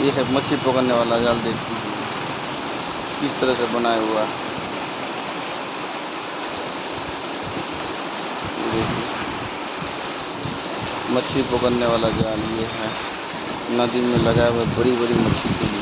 ये है मछली पकड़ने वाला जाल, देखिए किस तरह से बनाया हुआ है। ये देखिए मछली पकड़ने वाला जाल ये है, नदी में लगाए हुए बड़ी बड़ी मछली के